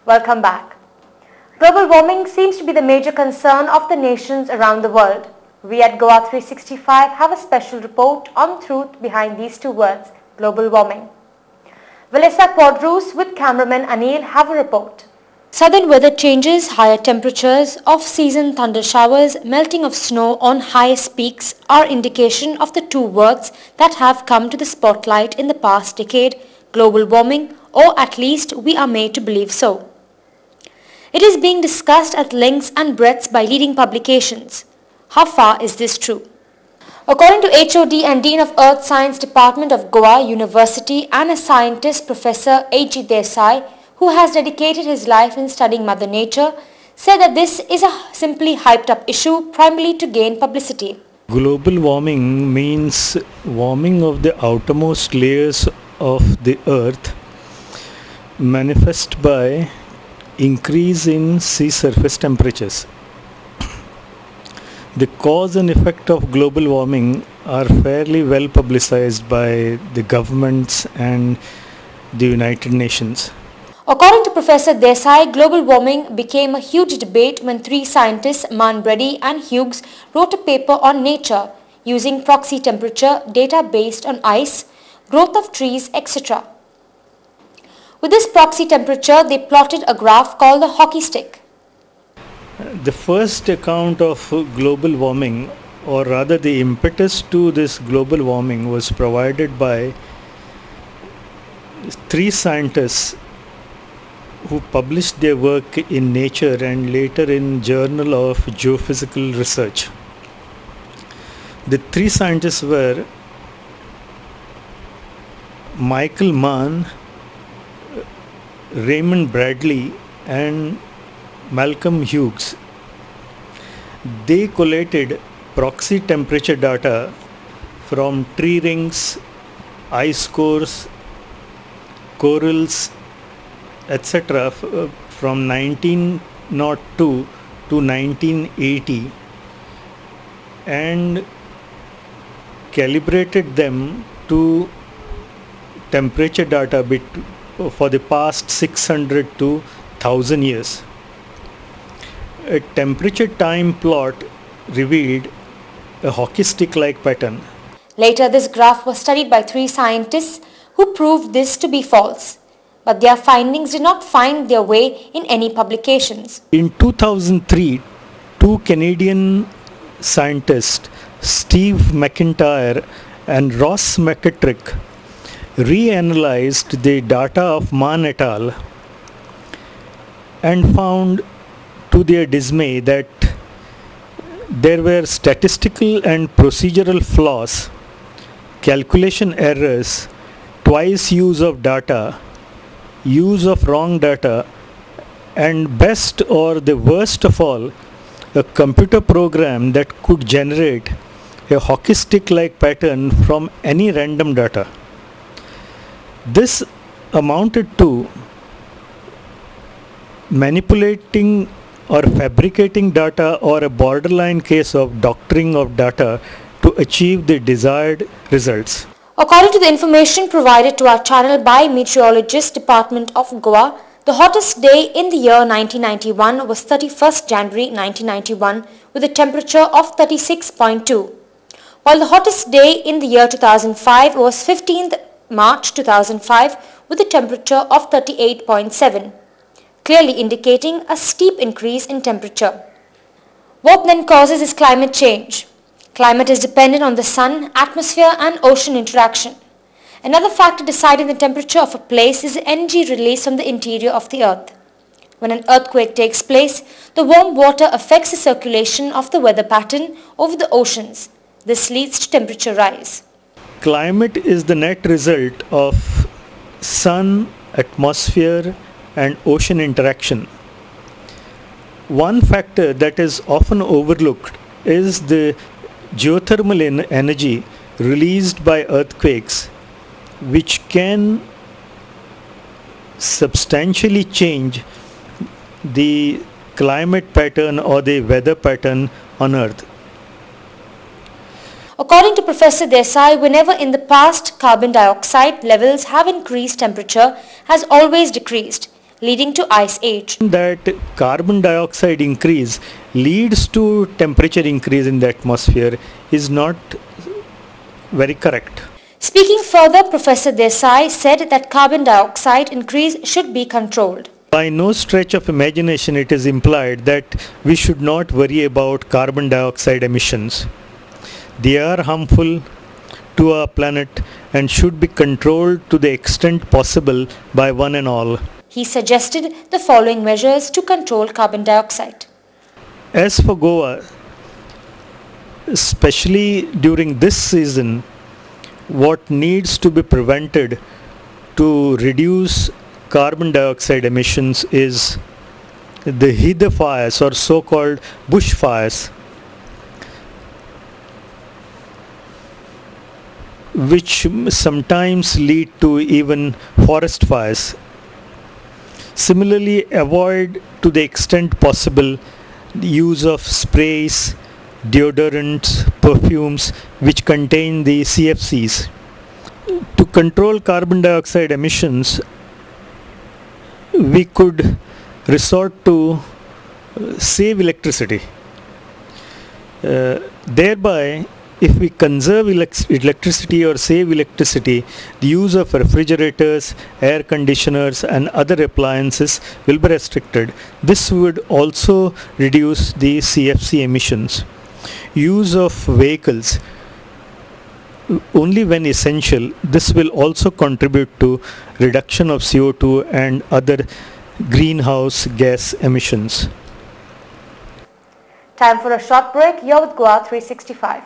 Welcome back. Global warming seems to be the major concern of the nations around the world. We at Goa 365 have a special report on truth behind these two words, global warming. Valesa Quadrus with cameraman Anil have a report. Southern weather changes, higher temperatures, off-season thunder showers, melting of snow on highest peaks are indication of the two words that have come to the spotlight in the past decade, global warming, or at least we are made to believe so. It is being discussed at lengths and breadths by leading publications. How far is this true? According to HOD and Dean of Earth Science Department of Goa University and a scientist, Professor H.G. Desai, who has dedicated his life in studying Mother Nature, said that this is a simply hyped up issue primarily to gain publicity. Global warming means warming of the outermost layers of the earth manifest by increase in sea surface temperatures. The cause and effect of global warming are fairly well publicized by the governments and the United Nations. According to Professor Desai, global warming became a huge debate when three scientists, Manbredi and Hughes, wrote a paper on nature using proxy temperature data based on ice, growth of trees, etc. With this proxy temperature, they plotted a graph called the hockey stick. The first account of global warming, or rather the impetus to this global warming, was provided by three scientists who published their work in Nature and later in Journal of Geophysical Research. The three scientists were Michael Mann, Raymond Bradley and Malcolm Hughes. They collated proxy temperature data from tree rings, ice cores, corals, etc. from 1902 to 1980 and calibrated them to temperature data for the past 600 to 1000 years. A temperature time plot revealed a hockey stick-like pattern. Later, this graph was studied by three scientists who proved this to be false. But their findings did not find their way in any publications. In 2003, two Canadian scientists, Steve McIntyre and Ross McKittrick, reanalyzed the data of Mann et al. And found to their dismay that there were statistical and procedural flaws, calculation errors, twice use of data, use of wrong data, and best or the worst of all, a computer program that could generate a hockey stick like pattern from any random data. This amounted to manipulating or fabricating data, or a borderline case of doctoring of data to achieve the desired results. According to the information provided to our channel by Meteorologist Department of Goa, the hottest day in the year 1991 was 31st January 1991 with a temperature of 36.2, while the hottest day in the year 2005 was 15th March 2005 with a temperature of 38.7, clearly indicating a steep increase in temperature. What then causes this climate change? Climate is dependent on the sun, atmosphere and ocean interaction. Another factor deciding the temperature of a place is the energy released from the interior of the earth. When an earthquake takes place, the warm water affects the circulation of the weather pattern over the oceans. This leads to temperature rise. Climate is the net result of sun, atmosphere and ocean interaction. One factor that is often overlooked is the geothermal energy released by earthquakes, which can substantially change the climate pattern or the weather pattern on Earth. According to Professor Desai, whenever in the past carbon dioxide levels have increased, temperature has always decreased, leading to ice age. That carbon dioxide increase leads to temperature increase in the atmosphere is not very correct. Speaking further, Professor Desai said that carbon dioxide increase should be controlled. By no stretch of imagination it is implied that we should not worry about carbon dioxide emissions. They are harmful to our planet and should be controlled to the extent possible by one and all. He suggested the following measures to control carbon dioxide. As for Goa, especially during this season, what needs to be prevented to reduce carbon dioxide emissions is the heather fires or so-called bush fires, which sometimes lead to even forest fires. Similarly, avoid to the extent possible the use of sprays, deodorants, perfumes which contain the CFCs. To control carbon dioxide emissions, we could resort to save electricity. Thereby, if we conserve electricity or save electricity, the use of refrigerators, air conditioners and other appliances will be restricted. This would also reduce the CFC emissions. Use of vehicles only when essential. This will also contribute to reduction of CO2 and other greenhouse gas emissions. Time for a short break. You're with Goa 365.